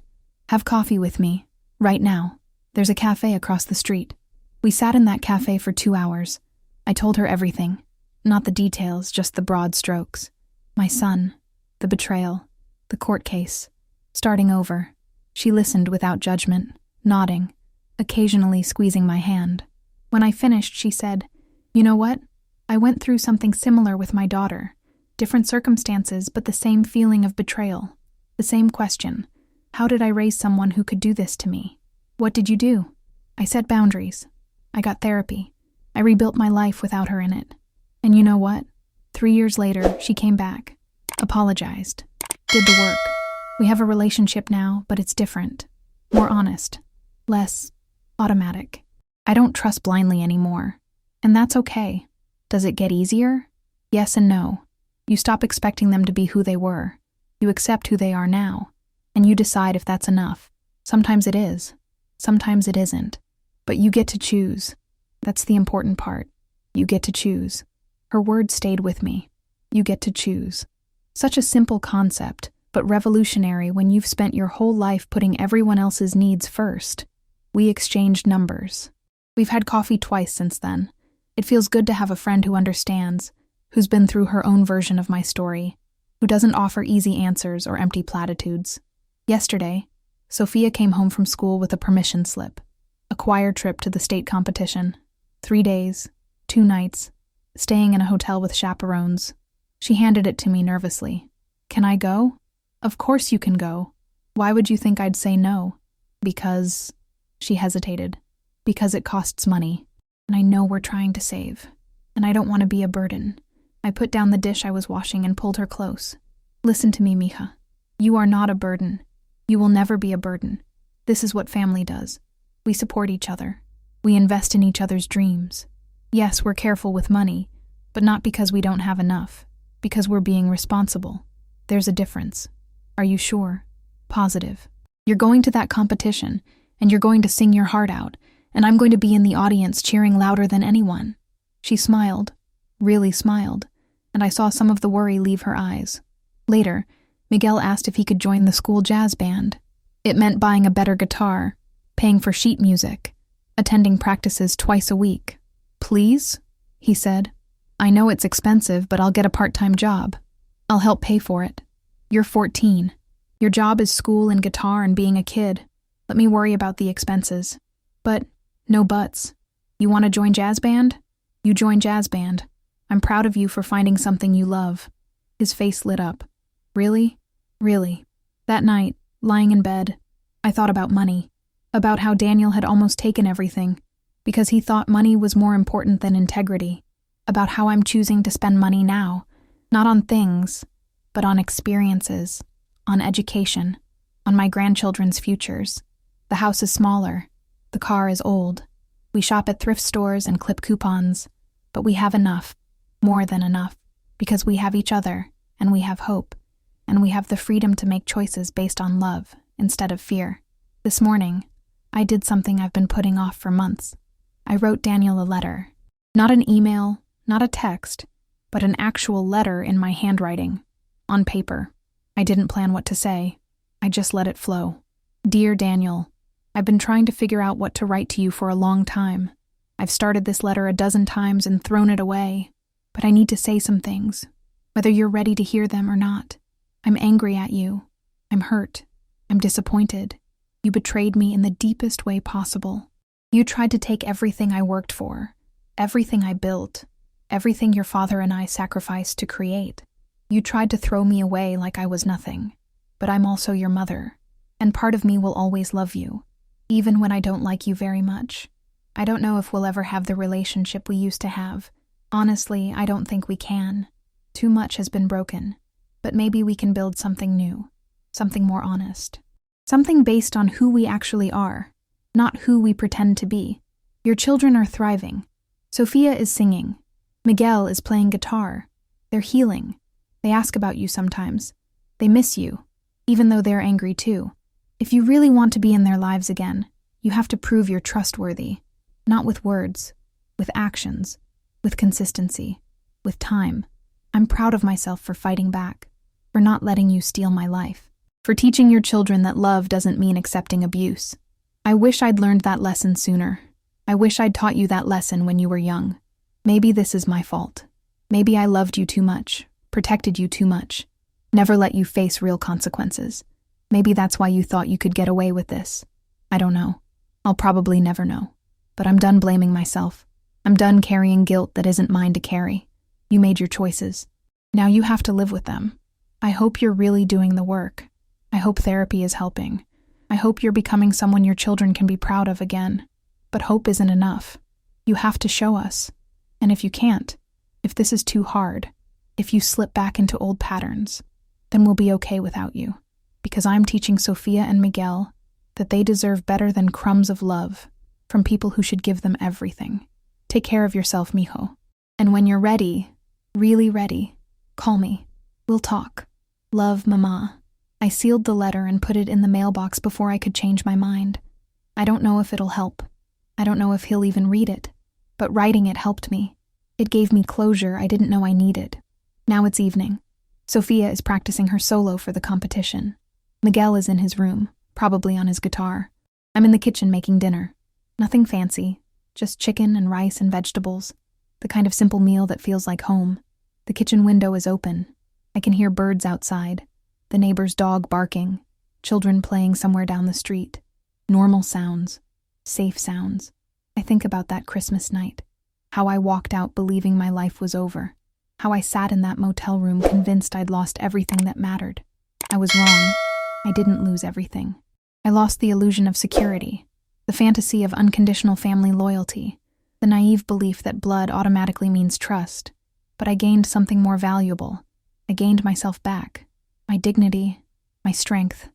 have coffee with me, right now. There's a cafe across the street. We sat in that cafe for 2 hours. I told her everything. Not the details, just the broad strokes. My son, the betrayal, the court case, starting over. She listened without judgment, nodding, occasionally squeezing my hand. When I finished, she said, you know what? I went through something similar with my daughter. Different circumstances, but the same feeling of betrayal. The same question. How did I raise someone who could do this to me? What did you do? I set boundaries. I got therapy. I rebuilt my life without her in it. And you know what? 3 years later, she came back. Apologized. Did the work. We have a relationship now, but it's different. More honest. Less automatic. I don't trust blindly anymore. And that's okay. Does it get easier? Yes and no. You stop expecting them to be who they were. You accept who they are now. And you decide if that's enough. Sometimes it is. Sometimes it isn't. But you get to choose. That's the important part. You get to choose. Her words stayed with me. You get to choose. Such a simple concept, but revolutionary when you've spent your whole life putting everyone else's needs first. We exchanged numbers. We've had coffee twice since then. It feels good to have a friend who understands, who's been through her own version of my story, who doesn't offer easy answers or empty platitudes. Yesterday, Sophia came home from school with a permission slip, a choir trip to the state competition, 3 days, 2 nights, staying in a hotel with chaperones. She handed it to me nervously. Can I go? Of course you can go. Why would you think I'd say no? Because, she hesitated, because it costs money, and I know we're trying to save, and I don't want to be a burden. I put down the dish I was washing and pulled her close. Listen to me, mija. You are not a burden. You will never be a burden. This is what family does. We support each other. We invest in each other's dreams. Yes, we're careful with money, but not because we don't have enough, because we're being responsible. There's a difference. Are you sure? Positive. You're going to that competition, and you're going to sing your heart out, and I'm going to be in the audience cheering louder than anyone. She smiled, really smiled, and I saw some of the worry leave her eyes. Later, Miguel asked if he could join the school jazz band. It meant buying a better guitar, paying for sheet music, attending practices twice a week. Please? He said. I know it's expensive, but I'll get a part-time job. I'll help pay for it. You're 14. Your job is school and guitar and being a kid. Let me worry about the expenses. But, no buts. You want to join jazz band? You join jazz band. I'm proud of you for finding something you love. His face lit up. Really? Really. That night, lying in bed, I thought about money. About how Daniel had almost taken everything, because he thought money was more important than integrity. About how I'm choosing to spend money now, not on things, but on experiences, on education, on my grandchildren's futures. The house is smaller. The car is old. We shop at thrift stores and clip coupons, but we have enough, more than enough, because we have each other, and we have hope, and we have the freedom to make choices based on love instead of fear. This morning, I did something I've been putting off for months. I wrote Daniel a letter. Not an email, not a text, but an actual letter in my handwriting, on paper. I didn't plan what to say. I just let it flow. Dear Daniel, I've been trying to figure out what to write to you for a long time. I've started this letter a dozen times and thrown it away, but I need to say some things, whether you're ready to hear them or not. I'm angry at you. I'm hurt. I'm disappointed. You betrayed me in the deepest way possible. You tried to take everything I worked for, everything I built, everything your father and I sacrificed to create. You tried to throw me away like I was nothing. But I'm also your mother, and part of me will always love you, even when I don't like you very much. I don't know if we'll ever have the relationship we used to have. Honestly, I don't think we can. Too much has been broken. But maybe we can build something new, something more honest. Something based on who we actually are, not who we pretend to be. Your children are thriving. Sophia is singing. Miguel is playing guitar. They're healing. They ask about you sometimes. They miss you, even though they're angry too. If you really want to be in their lives again, you have to prove you're trustworthy. Not with words, with actions, with consistency, with time. I'm proud of myself for fighting back, for not letting you steal my life, for teaching your children that love doesn't mean accepting abuse. I wish I'd learned that lesson sooner. I wish I'd taught you that lesson when you were young. Maybe this is my fault. Maybe I loved you too much, protected you too much, never let you face real consequences. Maybe that's why you thought you could get away with this. I don't know. I'll probably never know. But I'm done blaming myself. I'm done carrying guilt that isn't mine to carry. You made your choices. Now you have to live with them. I hope you're really doing the work. I hope therapy is helping. I hope you're becoming someone your children can be proud of again. But hope isn't enough. You have to show us. And if you can't, if this is too hard, if you slip back into old patterns, then we'll be okay without you. Because I'm teaching Sophia and Miguel that they deserve better than crumbs of love from people who should give them everything. Take care of yourself, mijo. And when you're ready, really ready, call me. We'll talk. Love, Mama. I sealed the letter and put it in the mailbox before I could change my mind. I don't know if it'll help. I don't know if he'll even read it. But writing it helped me. It gave me closure I didn't know I needed. Now it's evening. Sophia is practicing her solo for the competition. Miguel is in his room, probably on his guitar. I'm in the kitchen making dinner. Nothing fancy, just chicken and rice and vegetables. The kind of simple meal that feels like home. The kitchen window is open. I can hear birds outside. The neighbor's dog barking. Children playing somewhere down the street. Normal sounds. Safe sounds. I think about that Christmas night. How I walked out believing my life was over. How I sat in that motel room convinced I'd lost everything that mattered. I was wrong. I didn't lose everything. I lost the illusion of security, the fantasy of unconditional family loyalty, the naive belief that blood automatically means trust. But I gained something more valuable. I gained myself back. My dignity, my strength,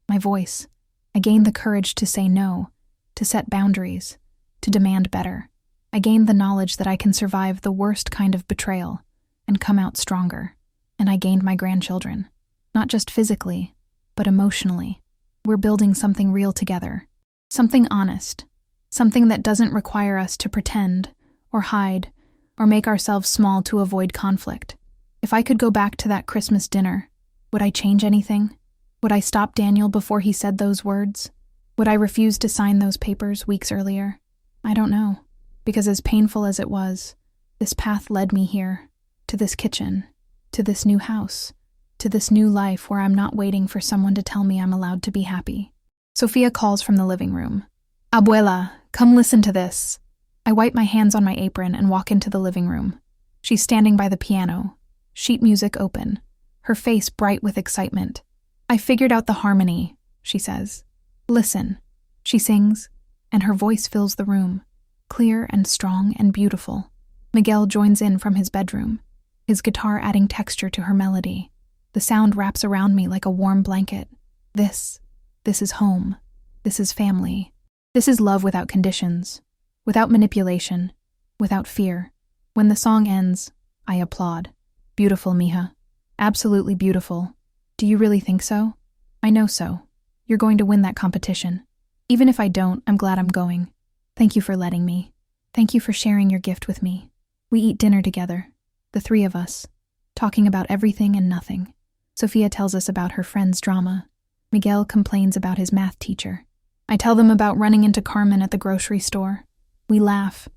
my voice. I gained the courage to say no, to set boundaries, to demand better. I gained the knowledge that I can survive the worst kind of betrayal and come out stronger. And I gained my grandchildren, not just physically, but emotionally. We're building something real together, something honest, something that doesn't require us to pretend or hide or make ourselves small to avoid conflict. If I could go back to that Christmas dinner, would I change anything? Would I stop Daniel before he said those words? Would I refuse to sign those papers weeks earlier? I don't know, because as painful as it was, this path led me here, to this kitchen, to this new house, to this new life where I'm not waiting for someone to tell me I'm allowed to be happy. Sophia calls from the living room. Abuela, come listen to this. I wipe my hands on my apron and walk into the living room. She's standing by the piano, sheet music open, her face bright with excitement. I figured out the harmony, she says. Listen, she sings, and her voice fills the room, clear and strong and beautiful. Miguel joins in from his bedroom, his guitar adding texture to her melody. The sound wraps around me like a warm blanket. This is home. This is family. This is love without conditions, without manipulation, without fear. When the song ends, I applaud. Beautiful, mija. Absolutely beautiful. Do you really think so? I know so. You're going to win that competition. Even if I don't, I'm glad I'm going. Thank you for letting me. Thank you for sharing your gift with me. We eat dinner together, the three of us, talking about everything and nothing. Sophia tells us about her friend's drama. Miguel complains about his math teacher. I tell them about running into Carmen at the grocery store. We laugh.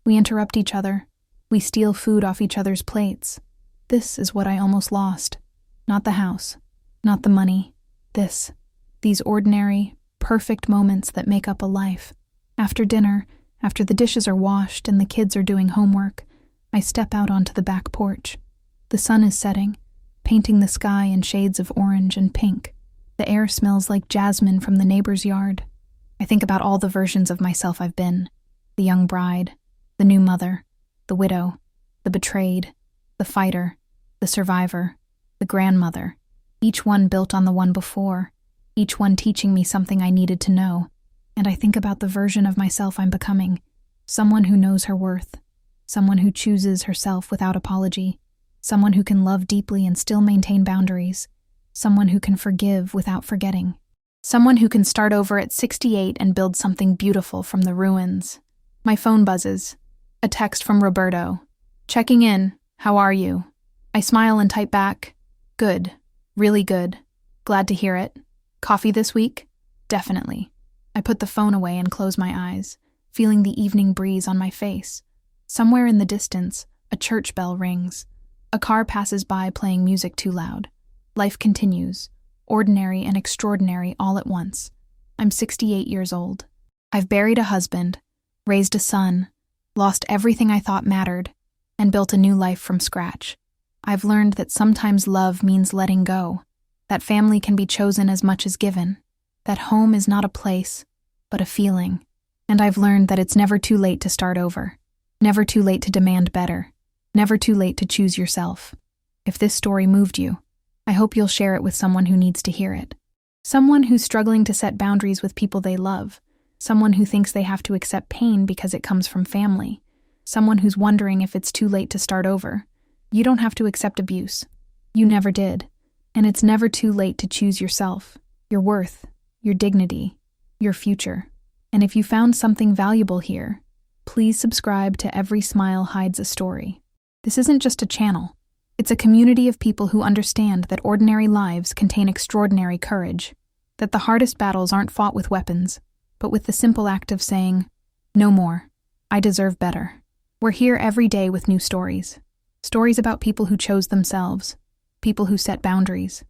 We interrupt each other. We steal food off each other's plates. This is what I almost lost. Not the house. Not the money. These ordinary, perfect moments that make up a life. After dinner, after the dishes are washed and the kids are doing homework, I step out onto the back porch. The sun is setting, painting the sky in shades of orange and pink. The air smells like jasmine from the neighbor's yard. I think about all the versions of myself I've been. The young bride, the new mother, the widow, the betrayed, the fighter, the survivor, the grandmother. Each one built on the one before, each one teaching me something I needed to know. And I think about the version of myself I'm becoming, someone who knows her worth, someone who chooses herself without apology, someone who can love deeply and still maintain boundaries, someone who can forgive without forgetting, someone who can start over at 68 and build something beautiful from the ruins. My phone buzzes. A text from Roberto. Checking in. How are you? I smile and type back. Good. Really good. Glad to hear it. Coffee this week? Definitely. I put the phone away and close my eyes, feeling the evening breeze on my face. Somewhere in the distance, a church bell rings. A car passes by playing music too loud. Life continues, ordinary and extraordinary all at once. I'm 68 years old. I've buried a husband, raised a son, lost everything I thought mattered, and built a new life from scratch. I've learned that sometimes love means letting go, that family can be chosen as much as given, that home is not a place, but a feeling. And I've learned that it's never too late to start over, never too late to demand better, never too late to choose yourself. If this story moved you, I hope you'll share it with someone who needs to hear it. Someone who's struggling to set boundaries with people they love, someone who thinks they have to accept pain because it comes from family, someone who's wondering if it's too late to start over. You don't have to accept abuse. You never did. And it's never too late to choose yourself, your worth, your dignity, your future. And if you found something valuable here, please subscribe to Every Smile Hides a Story. This isn't just a channel. It's a community of people who understand that ordinary lives contain extraordinary courage, that the hardest battles aren't fought with weapons, but with the simple act of saying, no more. I deserve better. We're here every day with new stories. Stories about people who chose themselves, people who set boundaries,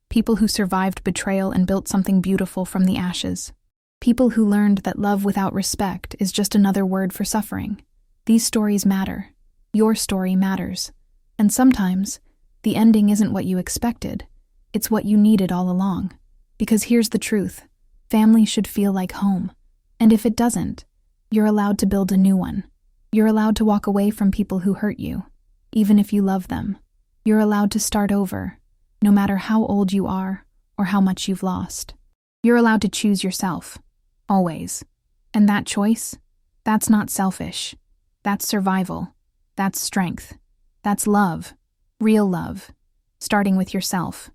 people who survived betrayal and built something beautiful from the ashes, people who learned that love without respect is just another word for suffering. These stories matter. Your story matters. And sometimes, the ending isn't what you expected. It's what you needed all along. Because here's the truth. Family should feel like home. And if it doesn't, you're allowed to build a new one. You're allowed to walk away from people who hurt you, even if you love them. You're allowed to start over, no matter how old you are or how much you've lost. You're allowed to choose yourself, always. And that choice? That's not selfish. That's survival. That's strength. That's love. Real love. Starting with yourself.